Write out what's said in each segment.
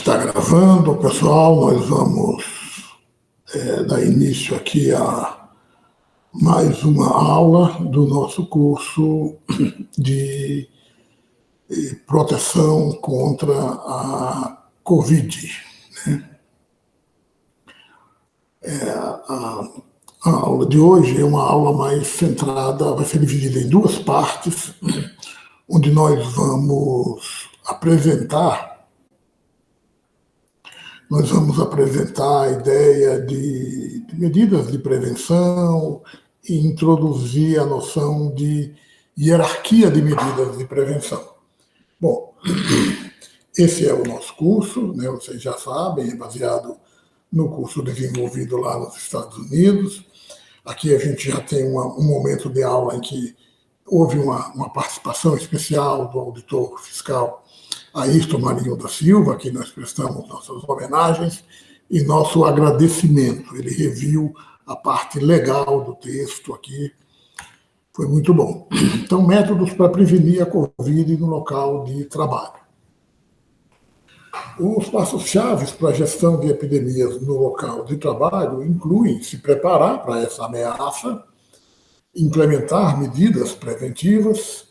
Está gravando, pessoal. Nós vamos dar início aqui a mais uma aula do nosso curso de proteção contra a Covid. A aula de hoje é uma aula mais centrada, vai ser dividida em duas partes, onde nós vamos apresentar a ideia de medidas de prevenção e introduzir a noção de hierarquia de medidas de prevenção. Bom, esse é o nosso curso, né? Vocês já sabem, é baseado no curso desenvolvido lá nos Estados Unidos. Aqui a gente já tem um momento de aula em que houve uma participação especial do auditor fiscal Ayrton Marinho da Silva, a quem nós prestamos nossas homenagens e nosso agradecimento. Ele reviu a parte legal do texto aqui, foi muito bom. Então, métodos para prevenir a Covid no local de trabalho. Os passos-chave para a gestão de epidemias no local de trabalho incluem se preparar para essa ameaça, implementar medidas preventivas,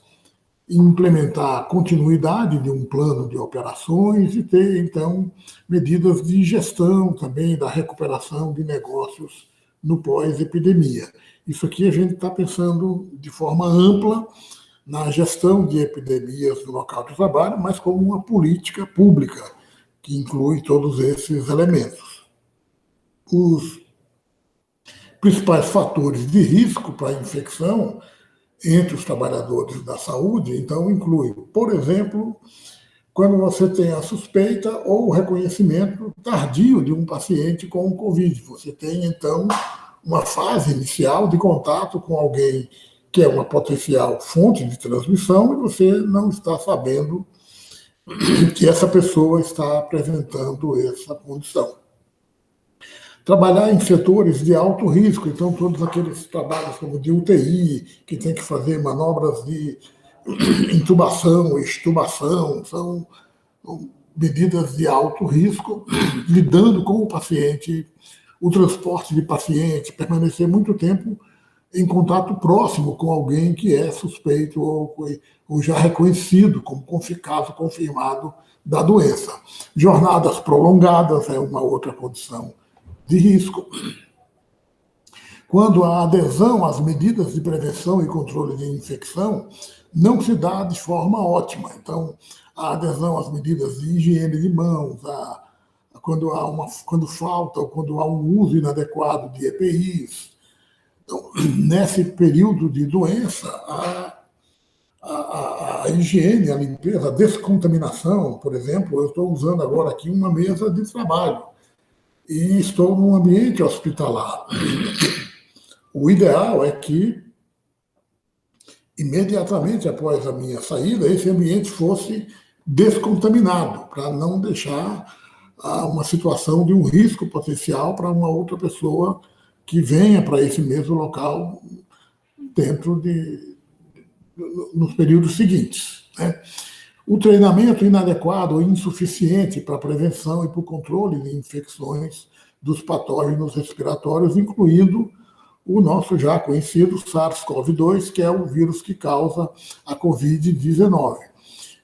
implementar a continuidade de um plano de operações e ter, então, medidas de gestão também da recuperação de negócios no pós-epidemia. Isso aqui a gente está pensando de forma ampla na gestão de epidemias no local de trabalho, mas como uma política pública que inclui todos esses elementos. Os principais fatores de risco para a infecção entre os trabalhadores da saúde, então, inclui, por exemplo, quando você tem a suspeita ou o reconhecimento tardio de um paciente com o Covid. Você tem, então, uma fase inicial de contato com alguém que é uma potencial fonte de transmissão e você não está sabendo que essa pessoa está apresentando essa condição. Trabalhar em setores de alto risco, então todos aqueles trabalhos como de UTI, que tem que fazer manobras de intubação, extubação, são medidas de alto risco, lidando com o paciente, o transporte de paciente, permanecer muito tempo em contato próximo com alguém que é suspeito ou já reconhecido como caso confirmado da doença. Jornadas prolongadas é uma outra condição de risco. Quando a adesão às medidas de prevenção e controle de infecção não se dá de forma ótima. Então, a adesão às medidas de higiene de mãos, quando falta ou quando há um uso inadequado de EPIs. Então, nesse período de doença, a higiene, a limpeza, a descontaminação, por exemplo, eu estou usando agora aqui uma mesa de trabalho e estou num ambiente hospitalar. O ideal é que, imediatamente após a minha saída, esse ambiente fosse descontaminado, para não deixar uma situação de um risco potencial para uma outra pessoa que venha para esse mesmo local nos períodos seguintes, né? O treinamento inadequado ou insuficiente para a prevenção e para o controle de infecções dos patógenos respiratórios, incluindo o nosso já conhecido SARS-CoV-2, que é o vírus que causa a Covid-19.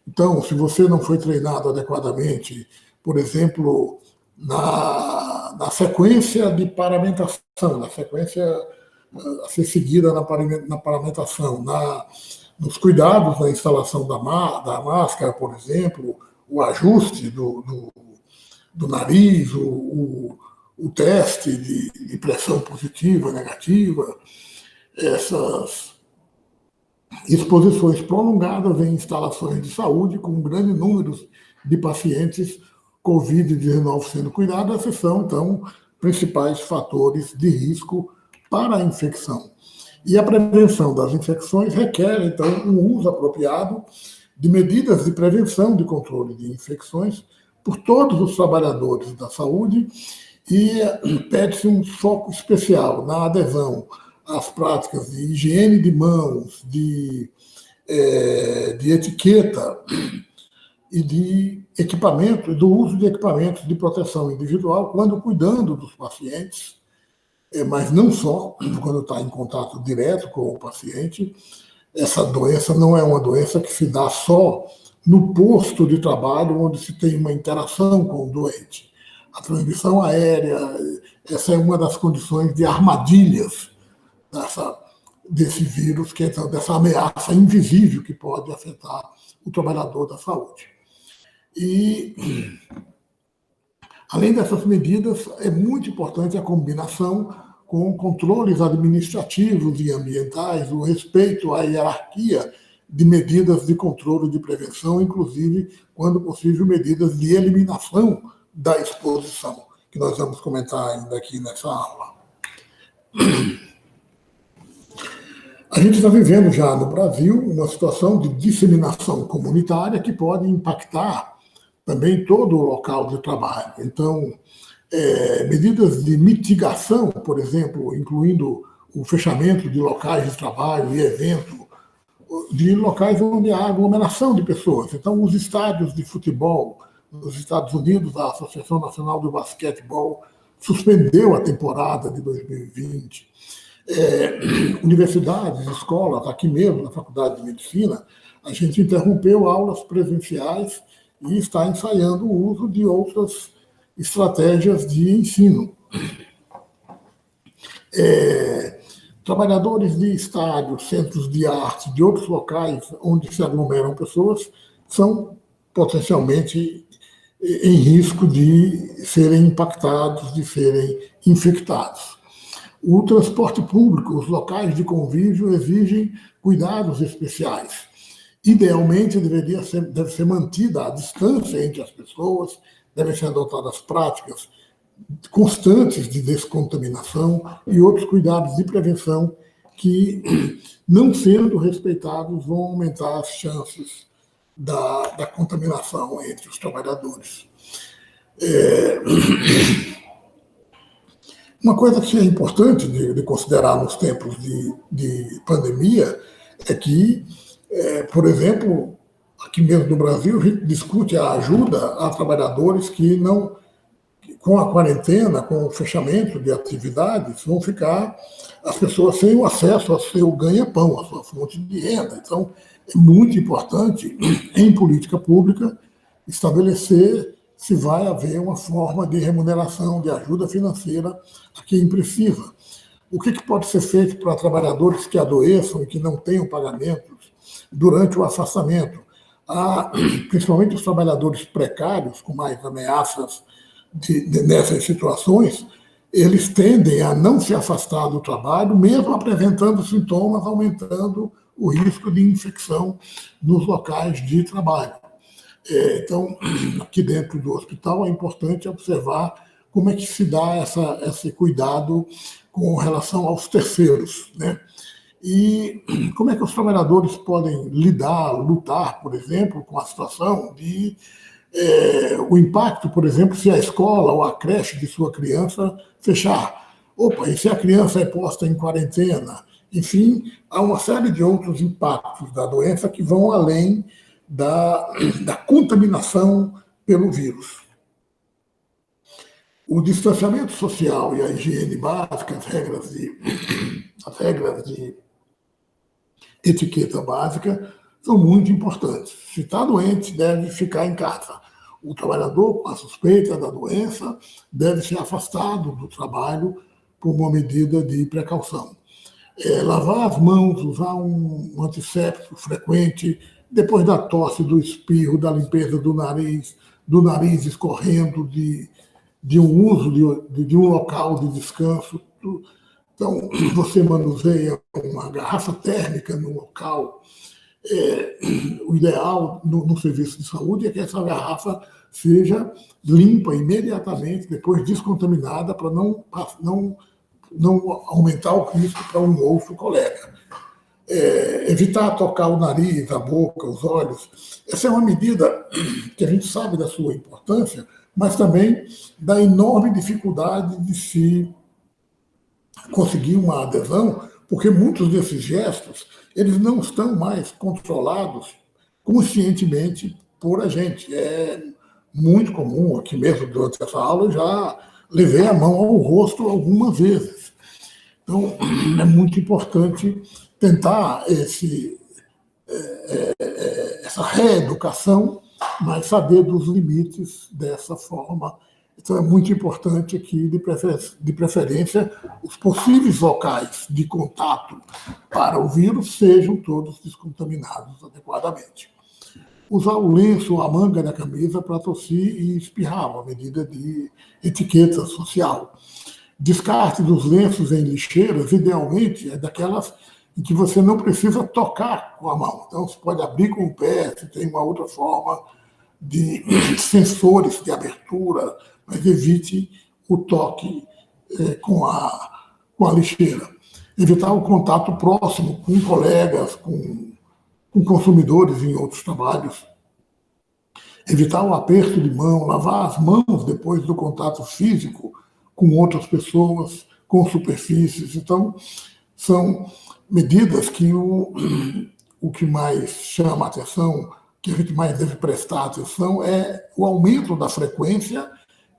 Então, se você não foi treinado adequadamente, por exemplo, na sequência de paramentação, na sequência a ser seguida na paramentação, nos cuidados na instalação da máscara, por exemplo, o ajuste do nariz, o teste de pressão positiva, negativa, essas exposições prolongadas em instalações de saúde com um grande número de pacientes Covid-19 sendo cuidados, esses são, então, principais fatores de risco para a infecção. E a prevenção das infecções requer, então, um uso apropriado de medidas de prevenção de controle de infecções por todos os trabalhadores da saúde e pede-se um foco especial na adesão às práticas de higiene de mãos, de etiqueta, e de equipamento, do uso de equipamentos de proteção individual quando cuidando dos pacientes, mas não só quando está em contato direto com o paciente. Essa doença não é uma doença que se dá só no posto de trabalho, onde se tem uma interação com o doente. A transmissão aérea, essa é uma das condições de armadilhas desse vírus, que é dessa ameaça invisível que pode afetar o trabalhador da saúde. E, além dessas medidas, é muito importante a combinação com controles administrativos e ambientais, o respeito à hierarquia de medidas de controle de prevenção, inclusive, quando possível, medidas de eliminação da exposição, que nós vamos comentar ainda aqui nessa aula. A gente está vivendo já no Brasil uma situação de disseminação comunitária que pode impactar também todo o local de trabalho. Então, medidas de mitigação, por exemplo, incluindo o fechamento de locais de trabalho e evento, de locais onde há aglomeração de pessoas. Então, os estádios de futebol nos Estados Unidos, a Associação Nacional do Basquetebol suspendeu a temporada de 2020. Universidades, escolas, aqui mesmo na Faculdade de Medicina, a gente interrompeu aulas presenciais e está ensaiando o uso de outras estratégias de ensino. Trabalhadores de estádios, centros de arte, de outros locais onde se aglomeram pessoas, são potencialmente em risco de serem impactados, de serem infectados. O transporte público, os locais de convívio exigem cuidados especiais. Idealmente, deve ser mantida a distância entre as pessoas, devem ser adotadas práticas constantes de descontaminação e outros cuidados de prevenção que, não sendo respeitados, vão aumentar as chances da contaminação entre os trabalhadores. Uma coisa que é importante de considerar nos tempos de pandemia é que, por exemplo, aqui mesmo no Brasil, a gente discute a ajuda a trabalhadores que não, com a quarentena, com o fechamento de atividades, vão ficar as pessoas sem o acesso ao seu ganha-pão, à sua fonte de renda. Então, é muito importante, em política pública, estabelecer se vai haver uma forma de remuneração, de ajuda financeira a quem precisa. O que pode ser feito para trabalhadores que adoeçam e que não tenham pagamentos durante o afastamento? Principalmente os trabalhadores precários, com mais ameaças nessas situações, eles tendem a não se afastar do trabalho, mesmo apresentando sintomas, aumentando o risco de infecção nos locais de trabalho. Então, aqui dentro do hospital, é importante observar como é que se dá esse cuidado com relação aos terceiros, né? E como é que os trabalhadores podem lutar, por exemplo, com a situação de o impacto, por exemplo, se a escola ou a creche de sua criança fechar. Opa, e se a criança é posta em quarentena? Enfim, há uma série de outros impactos da doença que vão além da contaminação pelo vírus. O distanciamento social e a higiene básica, as regras de etiqueta básica, são muito importantes. Se está doente, deve ficar em casa. O trabalhador com a suspeita da doença deve ser afastado do trabalho por uma medida de precaução. Lavar as mãos, usar um antisséptico frequente, depois da tosse, do espirro, da limpeza do nariz escorrendo, de um uso de um local de descanso. Então, você manuseia uma garrafa térmica no local. O ideal no serviço de saúde é que essa garrafa seja limpa imediatamente, depois descontaminada, para não aumentar o risco para um outro colega. Evitar tocar o nariz, a boca, os olhos. Essa é uma medida que a gente sabe da sua importância, mas também da enorme dificuldade de se conseguir uma adesão, porque muitos desses gestos eles não estão mais controlados conscientemente por a gente. É muito comum, aqui mesmo durante essa aula, eu já levei a mão ao rosto algumas vezes. Então, é muito importante tentar essa reeducação, mas saber dos limites dessa forma. Então, é muito importante aqui, de preferência, os possíveis locais de contato para o vírus sejam todos descontaminados adequadamente. Usar o lenço ou a manga da camisa para tossir e espirrar, uma medida de etiqueta social. Descarte dos lenços em lixeiras, idealmente, é daquelas em que você não precisa tocar com a mão. Então, você pode abrir com o pé, se tem uma outra forma de sensores de abertura, mas evite o toque com a lixeira. Evitar o contato próximo com colegas, com consumidores em outros trabalhos. Evitar o aperto de mão, lavar as mãos depois do contato físico com outras pessoas, com superfícies. Então, são medidas que o que mais chama a atenção, que a gente mais deve prestar atenção, é o aumento da frequência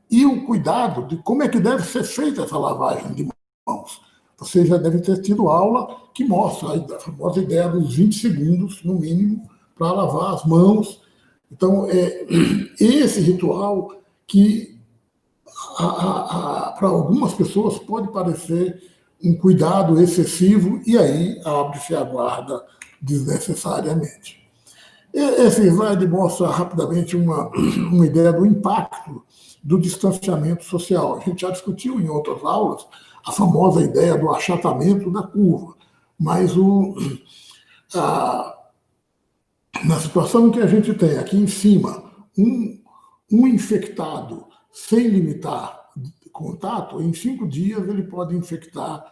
e o cuidado de como é que deve ser feita essa lavagem de mãos. Você já deve ter tido aula que mostra a famosa ideia dos 20 segundos, no mínimo, para lavar as mãos. Então, é esse ritual que, para algumas pessoas, pode parecer um cuidado excessivo e aí abre-se a guarda desnecessariamente. Esse slide mostra rapidamente uma ideia do impacto do distanciamento social. A gente já discutiu em outras aulas a famosa ideia do achatamento da curva, mas na situação em que a gente tem aqui em cima um infectado sem limitar contato, em 5 dias ele pode infectar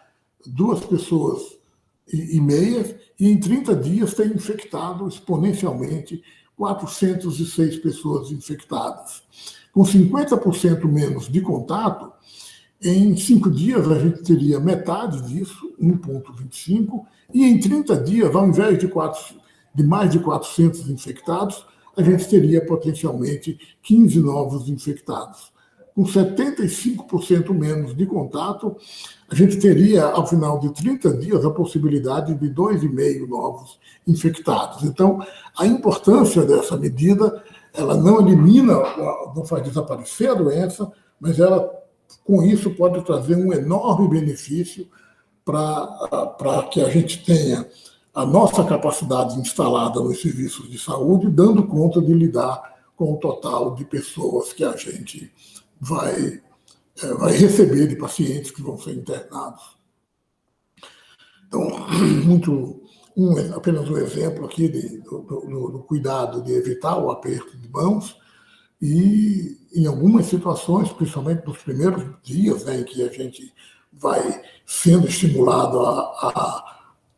2 pessoas e meias, e em 30 dias tem infectado exponencialmente 406 pessoas infectadas. Com 50% menos de contato, em 5 dias a gente teria metade disso, 1,25, e em 30 dias, ao invés de mais de 400 infectados, a gente teria potencialmente 15 novos infectados. Com 75% menos de contato, a gente teria, ao final de 30 dias, a possibilidade de 2,5 novos infectados. Então, a importância dessa medida, ela não elimina, não faz desaparecer a doença, mas ela, com isso, pode trazer um enorme benefício para que a gente tenha a nossa capacidade instalada nos serviços de saúde, dando conta de lidar com o total de pessoas que a gente vai receber, de pacientes que vão ser internados. Então, apenas um exemplo aqui do cuidado de evitar o aperto de mãos, e em algumas situações, principalmente nos primeiros dias, em que a gente vai sendo estimulado a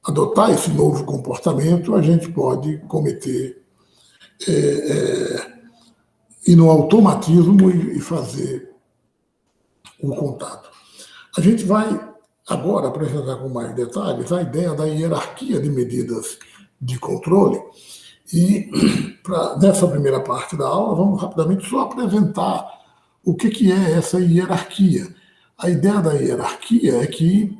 adotar esse novo comportamento, a gente pode cometer, ir no automatismo e fazer o contato. A gente vai agora apresentar com mais detalhes a ideia da hierarquia de medidas de controle. E nessa primeira parte da aula, vamos rapidamente só apresentar o que é essa hierarquia. A ideia da hierarquia é que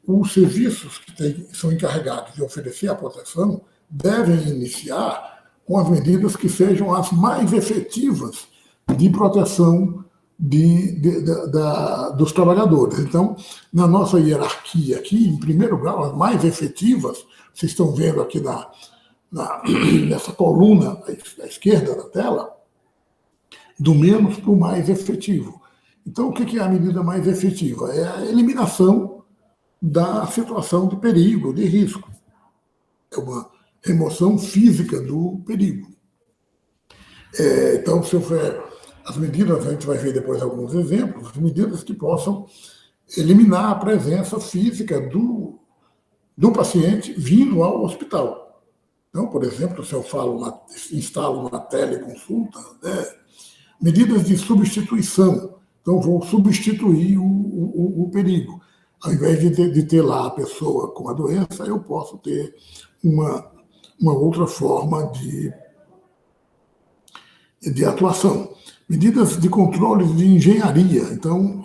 os serviços que são encarregados de oferecer a proteção devem iniciar com as medidas que sejam as mais efetivas de proteção dos trabalhadores. Então, na nossa hierarquia aqui, em primeiro grau, as mais efetivas, vocês estão vendo aqui nessa coluna à esquerda da tela, do menos para o mais efetivo. Então, o que é a medida mais efetiva? É a eliminação da situação de perigo, de risco. É uma remoção física do perigo. Então, se houver as medidas, a gente vai ver depois alguns exemplos, medidas que possam eliminar a presença física do paciente vindo ao hospital. Então, por exemplo, se eu instalo uma teleconsulta, medidas de substituição. Então, vou substituir o perigo. Ao invés de ter lá a pessoa com a doença, eu posso ter uma outra forma de atuação. Medidas de controle de engenharia. Então,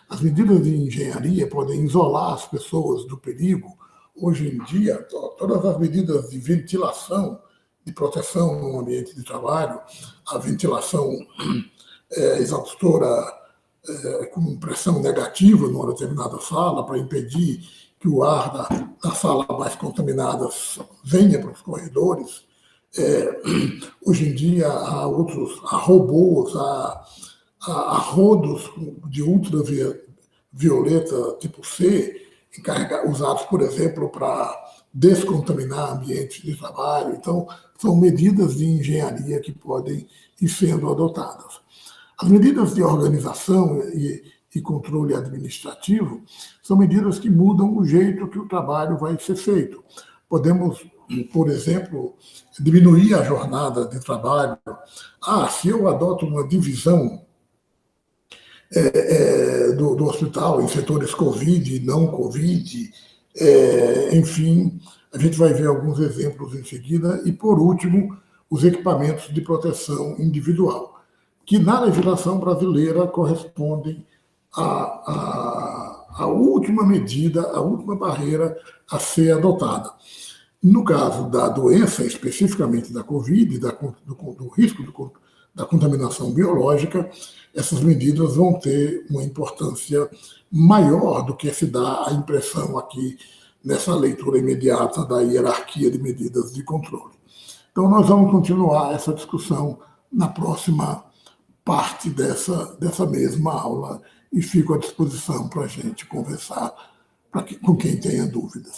as medidas de engenharia podem isolar as pessoas do perigo. Hoje em dia, todas as medidas de ventilação, de proteção no ambiente de trabalho, a ventilação exaustora com pressão negativa numa determinada sala para impedir que o ar da sala mais contaminada venha para os corredores. Hoje em dia há robôs, há rodos de ultravioleta tipo C, usados, por exemplo, para descontaminar ambientes de trabalho. Então, são medidas de engenharia que podem ir sendo adotadas. As medidas de organização e controle administrativo são medidas que mudam o jeito que o trabalho vai ser feito. Podemos, por exemplo, diminuir a jornada de trabalho. Se eu adoto uma divisão do hospital em setores Covid e não Covid, enfim, a gente vai ver alguns exemplos em seguida. E, por último, os equipamentos de proteção individual, que na legislação brasileira correspondem à última medida, à última barreira a ser adotada. No caso da doença, especificamente da Covid, do risco da contaminação biológica, essas medidas vão ter uma importância maior do que se dá a impressão aqui nessa leitura imediata da hierarquia de medidas de controle. Então, nós vamos continuar essa discussão na próxima parte dessa mesma aula e fico à disposição para a gente conversar com quem tenha dúvidas.